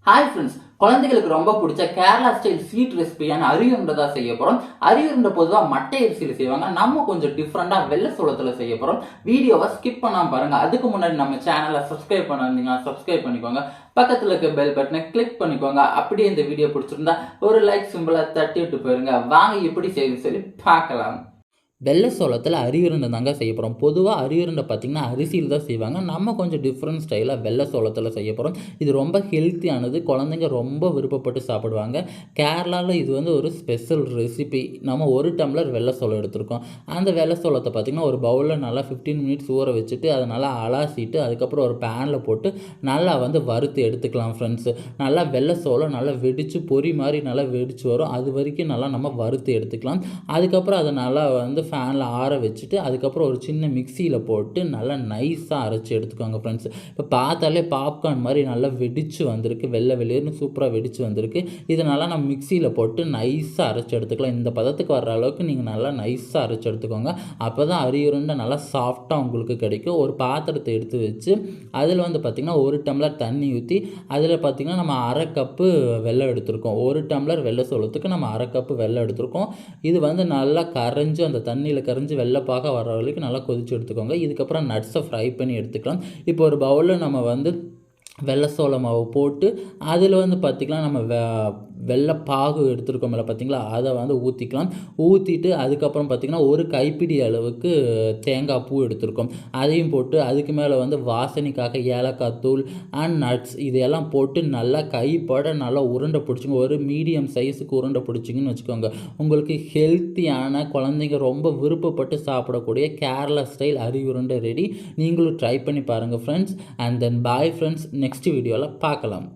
Hi friends, குழந்தைகளுக்கு ரொம்ப பிடிச்ச கேரளா ஸ்டைல் ஸ்வீட் ரெசிபியான அரியுண்டை தான் செய்ய போகிறோம். அரியுண்டை பொதுவாக மட்டை அரிசியில் செய்வாங்க. நம்ம கொஞ்சம் டிஃப்ரெண்டாக வெள்ளை சோளத்தில் செய்ய போகிறோம். வீடியோவை ஸ்கிப் பண்ணாமல் பாருங்கள். அதுக்கு முன்னாடி நம்ம சேனலை சப்ஸ்கிரைப் பண்ணிருந்தீங்கன்னா சப்ஸ்கிரைப் பண்ணிக்கோங்க. பக்கத்தில் இருக்க பெல் பட்டனை கிளிக் பண்ணிக்கோங்க. அப்படியே இந்த வீடியோ பிடிச்சிருந்தா ஒரு லைக் சிம்பிளை தட்டி விட்டு போயிருங்க. வாங்க எப்படி செய்யுது சொல்லி பார்க்கலாம். வெள்ளை சோளத்தில் அரியுருண்டை தாங்க செய்ய போகிறோம். பொதுவாக அரியுருண்டை பார்த்திங்கன்னா அரிசியில் தான் செய்வாங்க. நம்ம கொஞ்சம் டிஃப்ரெண்ட் ஸ்டைலாக வெள்ளை சோளத்தில் செய்ய போகிறோம். இது ரொம்ப ஹெல்த்தியானது, குழந்தைங்க ரொம்ப விருப்பப்பட்டு சாப்பிடுவாங்க. கேரளாவில் இது ஒரு ஸ்பெஷல் ரெசிபி. நம்ம 1 டம்ளர் வெள்ளை சோளம் எடுத்திருக்கோம். அந்த வெள்ளை சோளத்தை பார்த்திங்கன்னா ஒரு பவுலில் நல்லா 15 மினிட்ஸ் ஊற வச்சுட்டு அதை நல்லா அலாசிட்டு அதுக்கப்புறம் ஒரு பேனில் போட்டு நல்லா வறுத்து எடுத்துக்கலாம் ஃப்ரெண்ட்ஸு. நல்லா வெள்ளை சோளம் நல்லா வெடித்து பொறி மாதிரி நல்லா வெடித்து வரும். அது வரைக்கும் நல்லா நம்ம வறுத்து எடுத்துக்கலாம். அதுக்கப்புறம் அதை நல்லா ஃபேனில் ஆற வச்சுட்டு அதுக்கப்புறம் ஒரு சின்ன மிக்சியில் போட்டு நல்லா நைஸாக அரைச்சி எடுத்துக்கோங்க ஃப்ரெண்ட்ஸ். இப்போ பார்த்தாலே பாப்கார்ன் மாதிரி நல்லா வெடித்து வந்திருக்கு, வெள்ளை வெளியேன்னு சூப்பராக வெடித்து வந்திருக்கு. இதனால் நம்ம மிக்சியில் போட்டு நைஸாக அரைச்சி எடுத்துக்கலாம். இந்த பதத்துக்கு வர்ற அளவுக்கு நீங்கள் நல்லா நைஸாக அரைச்சி எடுத்துக்கோங்க. அப்போ தான் அரியுருண்டை நல்லா சாஃப்டாக உங்களுக்கு கிடைக்கும். ஒரு பாத்திரத்தை எடுத்து வச்சு அதில் பார்த்திங்கன்னா 1 டம்ளர் தண்ணி ஊற்றி அதில் பார்த்திங்கன்னா நம்ம 1/2 கப்பு வெல்லம் எடுத்துருக்கோம். 1 டம்ளர் வெள்ளை சோளத்துக்கு நம்ம 1/2 கப்பு வெல்லம் எடுத்துருக்கோம். இது நல்லா கரைஞ்சி அந்த தண்ணியில் கரைஞ்சி வெள்ளைப்பாக வர வரைக்கும் நல்லா கொதித்து எடுத்துக்கோங்க. இதுக்கப்புறம் நட்ஸை ஃப்ரை பண்ணி எடுத்துக்கலாம். இப்போ ஒரு பவுலில் நம்ம வெள்ளை சோள மாவு போட்டு அதில் பார்த்திங்கன்னா நம்ம வெள்ளைப்பாகு எடுத்துருக்கோம்ல பார்த்திங்களா, அதை ஊற்றிக்கலாம். ஊற்றிட்டு அதுக்கப்புறம் பார்த்திங்கன்னா ஒரு கைப்பிடி அளவுக்கு தேங்காய் பூ எடுத்துருக்கோம். அதையும் போட்டு அதுக்கு மேலே வாசனைக்காக ஏலக்காய் தூள் அண்ட் நட்ஸ் இதையெல்லாம் போட்டு நல்லா கைப்பட நல்லா உருண்டை பிடிச்சிங்க. ஒரு மீடியம் சைஸுக்கு உருண்டை பிடிச்சிங்கன்னு வச்சுக்கோங்க. உங்களுக்கு ஹெல்த்தியான குழந்தைங்க ரொம்ப விருப்பப்பட்டு சாப்பிடக்கூடிய கேரளா ஸ்டைல் அரியுருண்டை ரெடி. நீங்களும் ட்ரை பண்ணி பாருங்கள் friends. And then bye friends. Next வீடியோவில் பார்க்கலாம்.